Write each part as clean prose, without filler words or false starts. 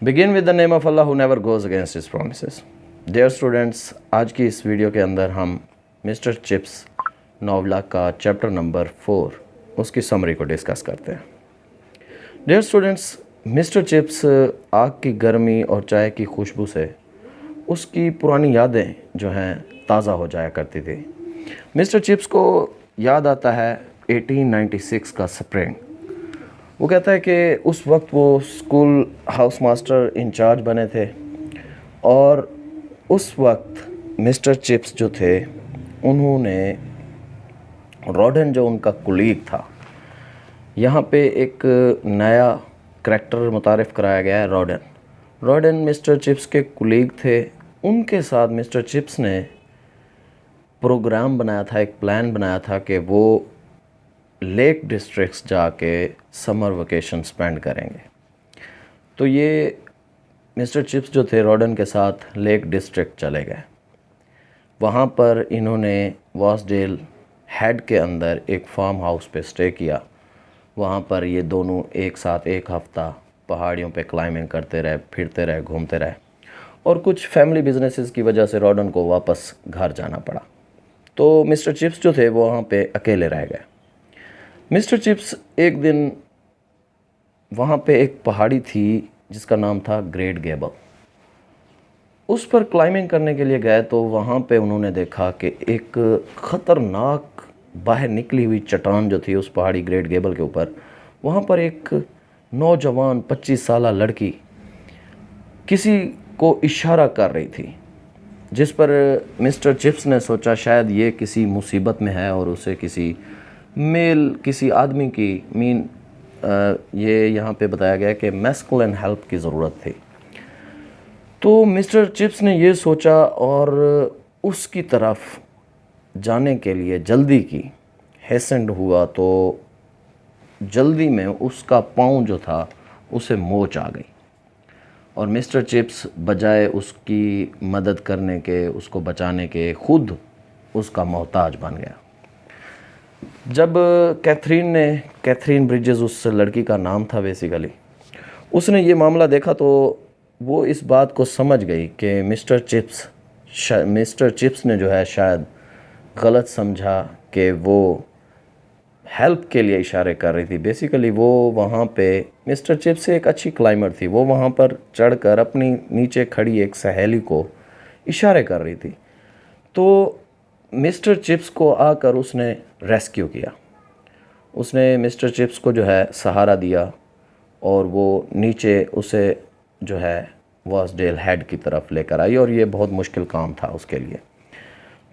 Begin with the name of Allah who never goes against his promises. Dear students, आज की इस video के अंदर हम मिस्टर चिप्स नॉवला का चैप्टर नंबर 4 उसकी समरी को डिस्कस करते हैं। डियर स्टूडेंट्स, मिस्टर चिप्स आग की गर्मी और चाय की खुशबू से उसकी पुरानी यादें जो हैं ताज़ा हो जाया करती थी। मिस्टर चिप्स को याद आता है 1896 का स्प्रिंग। वो कहता है कि उस वक्त वो स्कूल हाउस मास्टर इंचार्ज बने थे और उस वक्त मिस्टर चिप्स जो थे उन्होंने रॉडन जो उनका कुलीग था, यहाँ पे एक नया करैक्टर मुतारिफ़ कराया गया है, रॉडन मिस्टर चिप्स के कुलीग थे। उनके साथ मिस्टर चिप्स ने प्रोग्राम बनाया था, एक प्लान बनाया था कि वो लेक डिस्ट्रिक्ट्स जाके समर वेकेशन स्पेंड करेंगे। तो ये मिस्टर चिप्स जो थे रॉडन के साथ लेक डिस्ट्रिक्ट चले गए। वहाँ पर इन्होंने वॉसडेल हेड के अंदर एक फार्म हाउस पे स्टे किया। वहाँ पर ये दोनों एक साथ एक हफ़्ता पहाड़ियों पे क्लाइंबिंग करते रहे, फिरते रहे, घूमते रहे और कुछ फैमिली बिजनेसेस की वजह से रॉडन को वापस घर जाना पड़ा। तो मिस्टर चिप्स जो थे वो वहाँ पे अकेले रह गए। मिस्टर चिप्स एक दिन वहाँ पे एक पहाड़ी थी जिसका नाम था ग्रेट गेबल, उस पर क्लाइंबिंग करने के लिए गए। तो वहाँ पे उन्होंने देखा कि एक ख़तरनाक बाहर निकली हुई चट्टान जो थी उस पहाड़ी ग्रेट गेबल के ऊपर, वहाँ पर एक नौजवान 25 साल लड़की किसी को इशारा कर रही थी, जिस पर मिस्टर चिप्स ने सोचा शायद ये किसी मुसीबत में है और उसे किसी आदमी की ये यहाँ पे बताया गया कि मैस्कुलिन हेल्प की ज़रूरत थी। तो मिस्टर चिप्स ने ये सोचा और उसकी तरफ जाने के लिए जल्दी की, हेसेंड हुआ। तो जल्दी में उसका पाँव जो था उसे मोच आ गई और मिस्टर चिप्स बजाय उसकी मदद करने के, उसको बचाने के, खुद उसका मोहताज बन गया। जब कैथरीन ब्रिजेस उस लड़की का नाम था बेसिकली, उसने ये मामला देखा तो वो इस बात को समझ गई कि मिस्टर चिप्स ने जो है शायद गलत समझा कि वो हेल्प के लिए इशारे कर रही थी। बेसिकली वो वहाँ पे मिस्टर चिप्स से एक अच्छी क्लाइंबर थी, वो वहाँ पर चढ़कर अपनी नीचे खड़ी एक सहेली को इशारे कर रही थी। तो मिस्टर चिप्स को आकर उसने रेस्क्यू किया। उसने मिस्टर चिप्स को जो है सहारा दिया और वो नीचे उसे जो है वॉसडेल हेड की तरफ लेकर आई और ये बहुत मुश्किल काम था उसके लिए।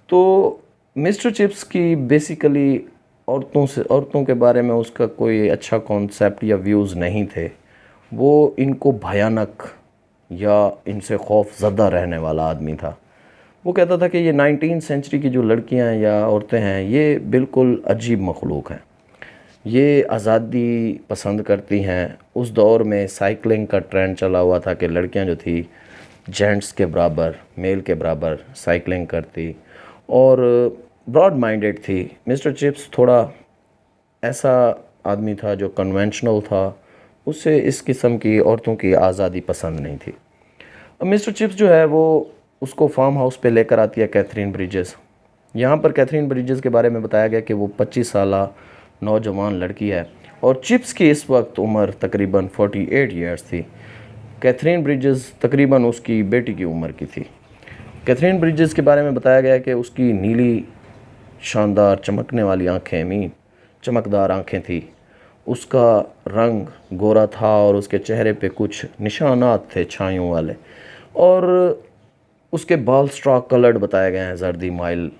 तो मिस्टर चिप्स की बेसिकली औरतों के बारे में उसका कोई अच्छा कॉन्सेप्ट या व्यूज़ नहीं थे। वो इनको भयानक या इनसे खौफ ज़दा रहने वाला आदमी था। वो कहता था कि ये 19वीं सेंचुरी की जो लड़कियां या औरतें हैं ये बिल्कुल अजीब मखलूक हैं, ये आज़ादी पसंद करती हैं। उस दौर में साइकिलिंग का ट्रेंड चला हुआ था कि लड़कियां जो थी जेंट्स के बराबर, मेल के बराबर साइकिलिंग करती और ब्रॉड माइंडेड थी। मिस्टर चिप्स थोड़ा ऐसा आदमी था जो कन्वेंशनल था, उससे इस किस्म की औरतों की आज़ादी पसंद नहीं थी। अब मिस्टर चिप्स जो है वो उसको फार्म हाउस पे लेकर आती है कैथरीन ब्रिजेस। यहाँ पर कैथरीन ब्रिजेस के बारे में बताया गया कि वो 25 साल नौजवान लड़की है और चिप्स की इस वक्त उम्र तकरीबन 48 ईयर्स थी। कैथरीन ब्रिजेस तकरीबन उसकी बेटी की उम्र की थी। कैथरीन ब्रिजेस के बारे में बताया गया कि उसकी नीली शानदार चमकने वाली आँखें, चमकदार आँखें थी। उसका रंग गोरा था और उसके चेहरे पे कुछ निशानात थे छायों वाले और उसके बाल स्ट्रॉ कलर्ड बताए गए हैं, जर्दी माइल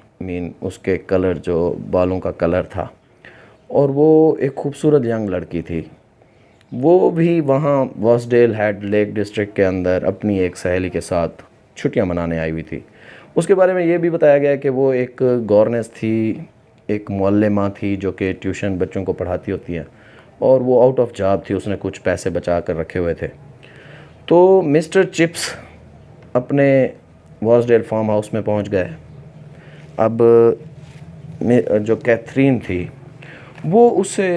उसके कलर जो बालों का कलर था और वो एक खूबसूरत यंग लड़की थी। वो भी वहाँ वॉसडेल हेड लेक डिस्ट्रिक्ट के अंदर अपनी एक सहेली के साथ छुट्टियां मनाने आई हुई थी। उसके बारे में ये भी बताया गया कि वो एक गवर्नेंस थी, एक मुअल्लिमा थी जो कि ट्यूशन बच्चों को पढ़ाती होती है और वो आउट ऑफ जॉब थी, उसने कुछ पैसे बचा कर रखे हुए थे। तो मिस्टर चिप्स अपने वॉसडेल फार्म हाउस में पहुंच गए। अब जो कैथरीन थी वो उसे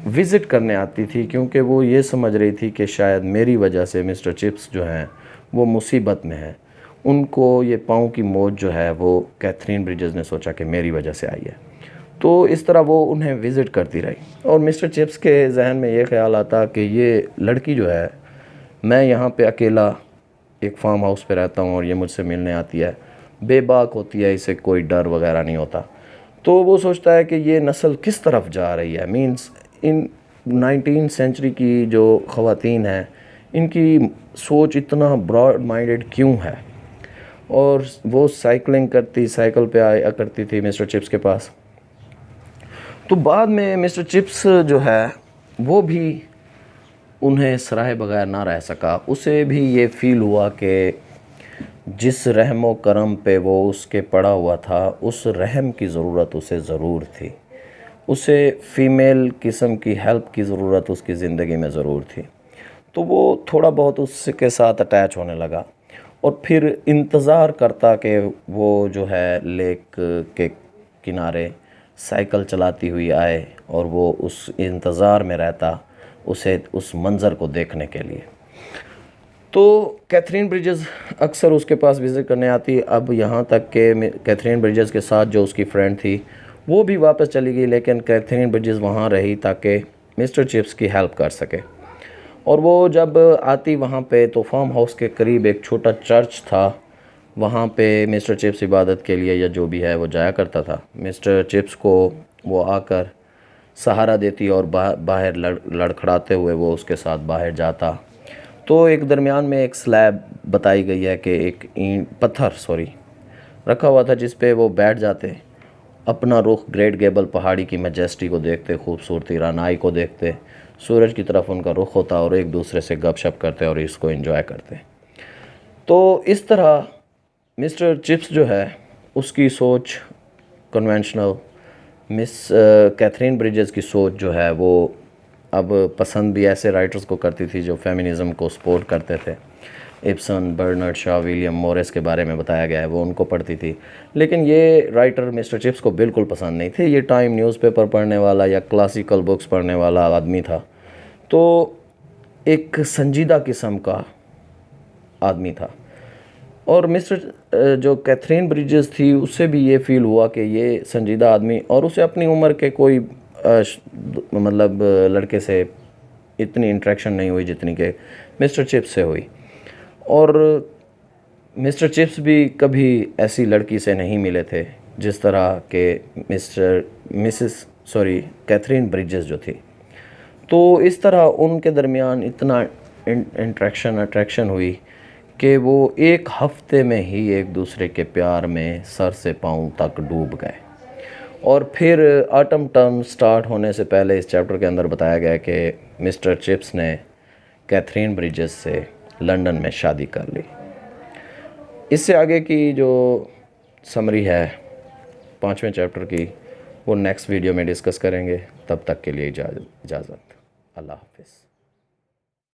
विज़िट करने आती थी, क्योंकि वो ये समझ रही थी कि शायद मेरी वजह से मिस्टर चिप्स जो हैं वो मुसीबत में है। उनको ये पाँव की मोच जो है वो कैथरीन ब्रिजेस ने सोचा कि मेरी वजह से आई है। तो इस तरह वो उन्हें विज़िट करती रही और मिस्टर चिप्स के जहन में ये ख्याल आता कि ये लड़की जो है, मैं यहाँ पे अकेला एक फार्म हाउस पे रहता हूँ और ये मुझसे मिलने आती है, बेबाक होती है, इसे कोई डर वगैरह नहीं होता। तो वो सोचता है कि ये नस्ल किस तरफ जा रही है, मींस इन 19वीं सेंचुरी की जो ख़वातीन हैं इनकी सोच इतना ब्रॉड माइंडेड क्यों है। और वो साइकिलिंग करती, साइकिल पे आया करती थी मिस्टर चिप्स के पास। तो बाद में मिस्टर चिप्स जो है वो भी उन्हें सराहे बगैर ना रह सका। उसे भी ये फ़ील हुआ कि जिस रहम करम पे वो उसके पड़ा हुआ था, उस रहम की ज़रूरत उसे ज़रूर थी। उसे फ़ीमेल किस्म की हेल्प की ज़रूरत उसकी ज़िंदगी में ज़रूर थी। तो वो थोड़ा बहुत उसके साथ अटैच होने लगा और फिर इंतज़ार करता कि वो जो है लेक के किनारे साइकिल चलाती हुई आए और वो उस इंतज़ार में रहता उसे उस मंज़र को देखने के लिए। तो कैथरीन ब्रिजेस अक्सर उसके पास विज़िट करने आती। अब यहाँ तक कि कैथरीन ब्रिजेस के साथ जो उसकी फ्रेंड थी वो भी वापस चली गई, लेकिन कैथरीन ब्रिजेस वहाँ रही ताकि मिस्टर चिप्स की हेल्प कर सके। और वो जब आती वहाँ पे तो फार्म हाउस के करीब एक छोटा चर्च था, वहाँ पे मिस्टर चिप्स इबादत के लिए या जो भी है वो जाया करता था। मिस्टर चिप्स को वो आकर सहारा देती और बाहर लड़खड़ाते हुए वो उसके साथ बाहर जाता। तो एक दरमियान में एक स्लैब बताई गई है कि एक पत्थर रखा हुआ था जिस पे वो बैठ जाते, अपना रुख ग्रेट गेबल पहाड़ी की मैजेस्टी को देखते, खूबसूरती रानाई को देखते, सूरज की तरफ उनका रुख होता और एक दूसरे से गपशप करते और इसको एंजॉय करते। तो इस तरह मिस्टर चिप्स जो है उसकी सोच कन्वेंशनल, मिस कैथरीन ब्रिजेस की सोच जो है वो अब पसंद भी ऐसे राइटर्स को करती थी जो फेमिनिज़म को सपोर्ट करते थे। Ibsen, Bernard Shaw, William Morris के बारे में बताया गया है, वो उनको पढ़ती थी। लेकिन ये राइटर मिस्टर चिप्स को बिल्कुल पसंद नहीं थे। ये टाइम न्यूज़पेपर पढ़ने वाला या क्लासिकल बुक्स पढ़ने वाला आदमी था, तो एक संजीदा किस्म का आदमी था। और मिस्टर जो कैथरीन ब्रिजेस थी उससे भी ये फ़ील हुआ कि ये संजीदा आदमी, और उसे अपनी उम्र के कोई मतलब लड़के से इतनी इंटरेक्शन नहीं हुई जितनी कि मिस्टर चिप्स से हुई। और मिस्टर चिप्स भी कभी ऐसी लड़की से नहीं मिले थे जिस तरह के कैथरीन ब्रिजेस जो थी। तो इस तरह उनके दरमियान इतना अट्रैक्शन हुई कि वो एक हफ्ते में ही एक दूसरे के प्यार में सर से पाँव तक डूब गए। और फिर ऑटम टर्म स्टार्ट होने से पहले इस चैप्टर के अंदर बताया गया कि मिस्टर चिप्स ने कैथरीन ब्रिजेस से लंदन में शादी कर ली। इससे आगे की जो समरी है 5वें चैप्टर की वो नेक्स्ट वीडियो में डिस्कस करेंगे। तब तक के लिए इजाज़त। अल्लाह हाफ़िज़।